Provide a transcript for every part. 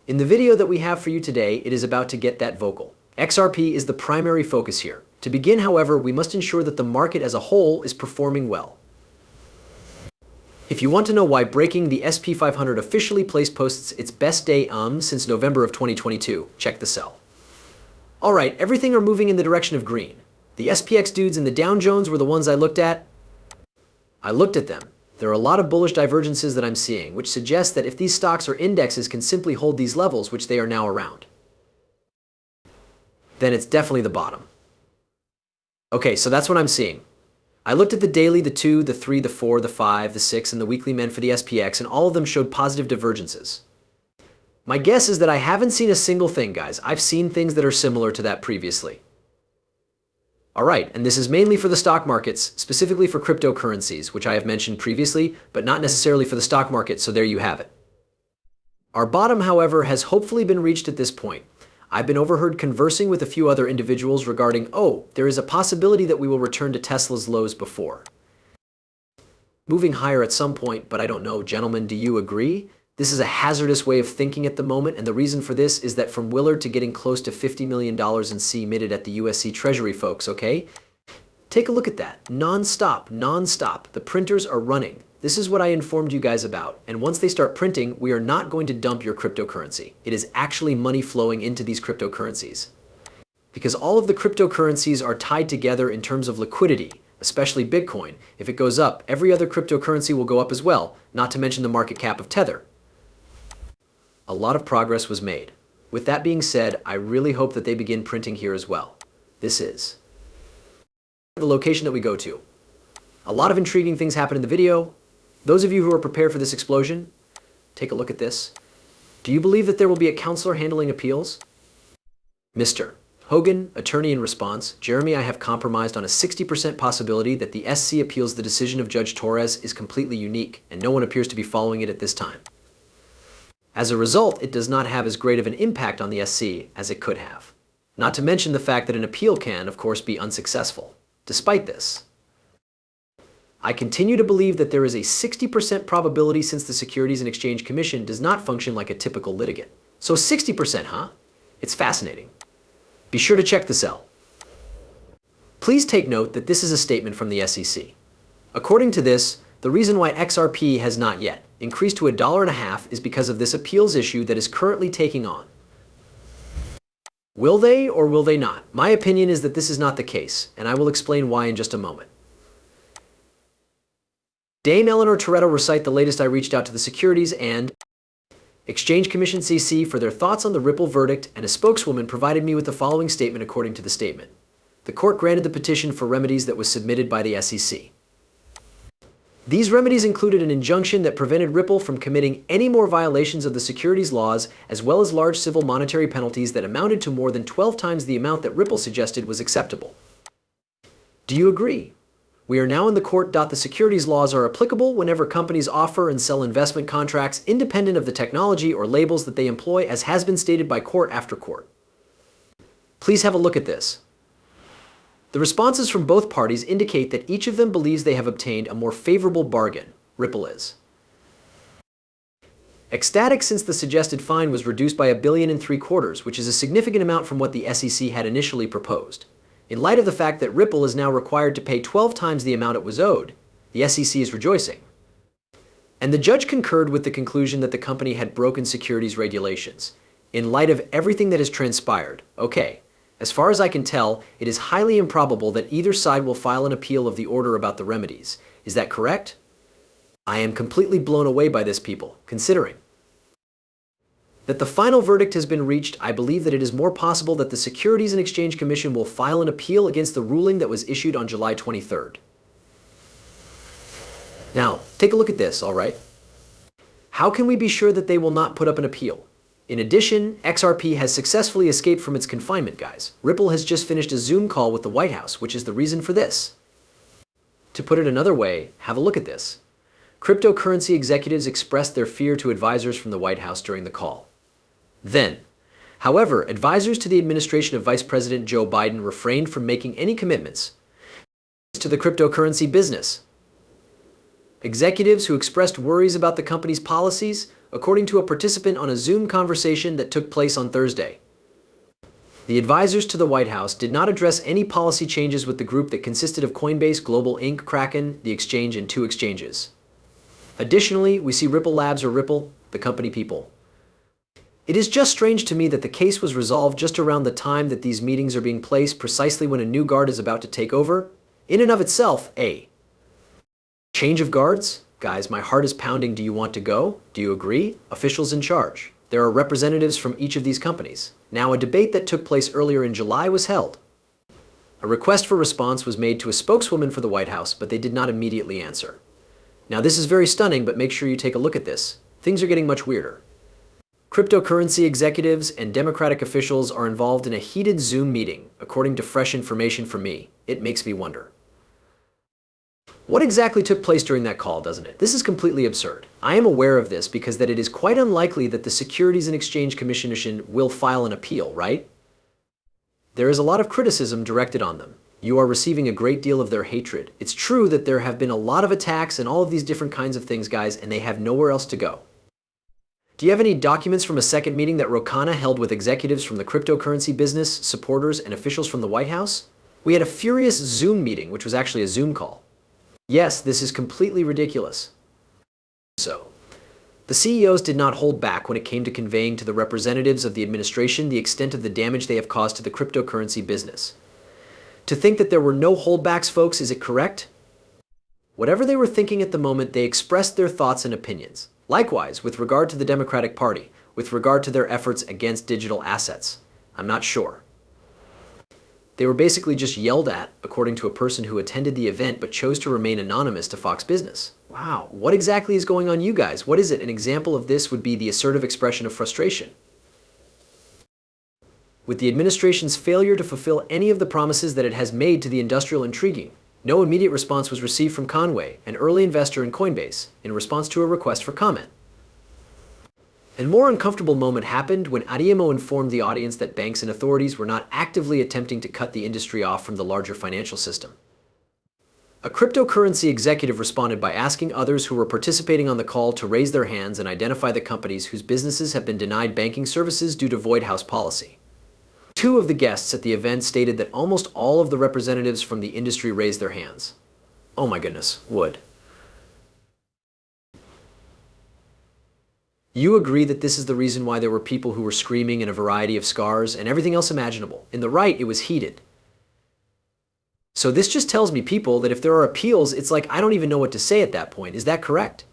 In the video that we have for you today, it is about to get that vocal. XRP is the primary focus here. To begin, however, we must ensure that the market as a whole is performing well. If you want to know why breaking, the SP 500 officially posts its best day since November of 2022, check the cell. Alright, everything are moving in the direction of green. The SPX dudes and the Dow Jones were the ones I looked at. I looked at them. There are a lot of bullish divergences that I'm seeing, which suggests that if these stocks or indexes can simply hold these levels, which they are now around, then it's definitely the bottom. Okay, so that's what I'm seeing. I looked at the daily, the 2, the 3, the 4, the 5, the 6, and the weekly men for the SPX, and all of them showed positive divergences. My guess is that I haven't seen a single thing, guys. I've seen things that are similar to that previously. Alright, and this is mainly for the stock markets, specifically for cryptocurrencies, which I have mentioned previously, but not necessarily for the stock market, so there you have it. Our bottom, however, has hopefully been reached at this point. I've been overheard conversing with a few other individuals regarding, there is a possibility that we will return to Tesla's lows before moving higher at some point, but I don't know. Gentlemen, do you agree? This is a hazardous way of thinking at the moment, and the reason for this is that from Willard to getting close to $50 million in C emitted at the USC Treasury, folks, okay? Take a look at that. Non-stop. The printers are running. This is what I informed you guys about, and once they start printing, we are not going to dump your cryptocurrency. It is actually money flowing into these cryptocurrencies. Because all of the cryptocurrencies are tied together in terms of liquidity, especially Bitcoin. If it goes up, every other cryptocurrency will go up as well, not to mention the market cap of Tether. A lot of progress was made. With that being said, I really hope that they begin printing here as well. This is the location that we go to. A lot of intriguing things happen in the video. Those of you who are prepared for this explosion, take a look at this. Do you believe that there will be a counselor handling appeals? Mr. Hogan, attorney in response, Jeremy, I have compromised on a 60% possibility that the SC appeals the decision of Judge Torres is completely unique, and no one appears to be following it at this time. As a result, it does not have as great of an impact on the SC as it could have. Not to mention the fact that an appeal can, of course, be unsuccessful. Despite this, I continue to believe that there is a 60% probability since the Securities and Exchange Commission does not function like a typical litigant. So 60%, huh? It's fascinating. Be sure to check the cell. Please take note that this is a statement from the SEC. According to this, the reason why XRP has not yet increased to $1.50 is because of this appeals issue that is currently taking on. Will they or will they not? My opinion is that this is not the case, and I will explain why in just a moment. Dame Eleanor Toretto recite the latest. I reached out to the Securities and Exchange Commission CC for their thoughts on the Ripple verdict, and a spokeswoman provided me with the following statement according to the statement. The court granted the petition for remedies that was submitted by the SEC. These remedies included an injunction that prevented Ripple from committing any more violations of the securities laws, as well as large civil monetary penalties that amounted to more than 12 times the amount that Ripple suggested was acceptable. Do you agree? We are now in the court. The securities laws are applicable whenever companies offer and sell investment contracts independent of the technology or labels that they employ, as has been stated by court after court. Please have a look at this. The responses from both parties indicate that each of them believes they have obtained a more favorable bargain. Ripple is ecstatic since the suggested fine was reduced by $1.75 billion, which is a significant amount from what the SEC had initially proposed. In light of the fact that Ripple is now required to pay 12 times the amount it was owed, the SEC is rejoicing. And the judge concurred with the conclusion that the company had broken securities regulations. In light of everything that has transpired, as far as I can tell, it is highly improbable that either side will file an appeal of the order about the remedies. Is that correct? I am completely blown away by this, people, considering that the final verdict has been reached. I believe that it is more possible that the Securities and Exchange Commission will file an appeal against the ruling that was issued on July 23rd. Now, take a look at this, all right? How can we be sure that they will not put up an appeal? In addition, XRP has successfully escaped from its confinement, guys. Ripple has just finished a Zoom call with the White House, which is the reason for this. To put it another way, have a look at this. Cryptocurrency executives expressed their fear to advisors from the White House during the call. Then, however, advisors to the administration of Vice President Joe Biden refrained from making any commitments to the cryptocurrency business. Executives who expressed worries about the company's policies, according to a participant on a Zoom conversation that took place on Thursday. The advisors to the White House did not address any policy changes with the group that consisted of Coinbase, Global Inc., Kraken, the exchange, and 2 exchanges. Additionally, we see Ripple Labs or Ripple, the company people. It is just strange to me that the case was resolved just around the time that these meetings are being placed, precisely when a new guard is about to take over. In and of itself, a change of guards? Guys, my heart is pounding. Do you want to go? Do you agree? Officials in charge. There are representatives from each of these companies. Now, a debate that took place earlier in July was held. A request for response was made to a spokeswoman for the White House, but they did not immediately answer. Now, this is very stunning, but make sure you take a look at this. Things are getting much weirder. Cryptocurrency executives and Democratic officials are involved in a heated Zoom meeting, according to fresh information from me. It makes me wonder. What exactly took place during that call, doesn't it? This is completely absurd. I am aware of this because that it is quite unlikely that the Securities and Exchange Commission will file an appeal, right? There is a lot of criticism directed on them. You are receiving a great deal of their hatred. It's true that there have been a lot of attacks and all of these different kinds of things, guys, and they have nowhere else to go. Do you have any documents from a second meeting that Rokana held with executives from the cryptocurrency business, supporters, and officials from the White House? We had a furious Zoom meeting, which was actually a Zoom call. Yes, this is completely ridiculous. So, the CEOs did not hold back when it came to conveying to the representatives of the administration the extent of the damage they have caused to the cryptocurrency business. To think that there were no holdbacks, folks, is it correct? Whatever they were thinking at the moment, they expressed their thoughts and opinions. Likewise, with regard to the Democratic Party, with regard to their efforts against digital assets. I'm not sure. They were basically just yelled at, according to a person who attended the event but chose to remain anonymous to Fox Business. Wow, what exactly is going on, you guys? What is it? An example of this would be the assertive expression of frustration. With the administration's failure to fulfill any of the promises that it has made to the industrial intriguing, no immediate response was received from Conway, an early investor in Coinbase, in response to a request for comment. A more uncomfortable moment happened when Adeyemo informed the audience that banks and authorities were not actively attempting to cut the industry off from the larger financial system. A cryptocurrency executive responded by asking others who were participating on the call to raise their hands and identify the companies whose businesses have been denied banking services due to void house policy. 2 of the guests at the event stated that almost all of the representatives from the industry raised their hands. Oh my goodness, would. You agree that this is the reason why there were people who were screaming in a variety of scars and everything else imaginable. In the right, it was heated. So this just tells me, people, that if there are appeals, it's like I don't even know what to say at that point. Is that correct?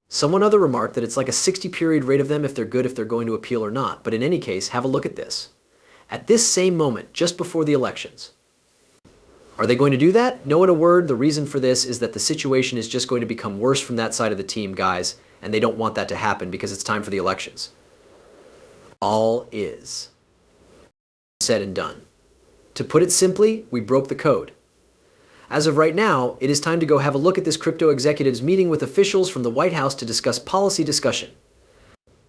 Someone other remarked that it's like a 60-period rate of them if they're good, if they're going to appeal or not. But in any case, have a look at this. At this same moment, just before the elections. Are they going to do that? No, in a word, the reason for this is that the situation is just going to become worse from that side of the team, guys. And they don't want that to happen because it's time for the elections. All is said and done. To put it simply, we broke the code. As of right now, it is time to go have a look at this crypto executives meeting with officials from the White House to discuss policy discussion.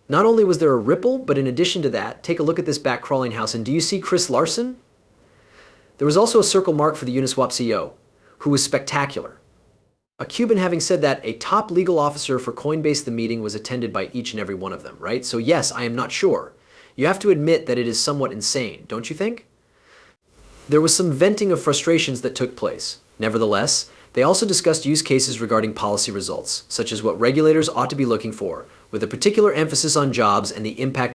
Not only was there a Ripple, but in addition to that, take a look at this back crawling house, and do you see Chris Larson? There was also a circle mark for the Uniswap CEO, who was spectacular. A Cuban. Having said that, a top legal officer for Coinbase, the meeting was attended by each and every one of them, right? So yes, I am not sure. You have to admit that it is somewhat insane, don't you think? There was some venting of frustrations that took place. Nevertheless, they also discussed use cases regarding policy results, such as what regulators ought to be looking for, with a particular emphasis on jobs and the impact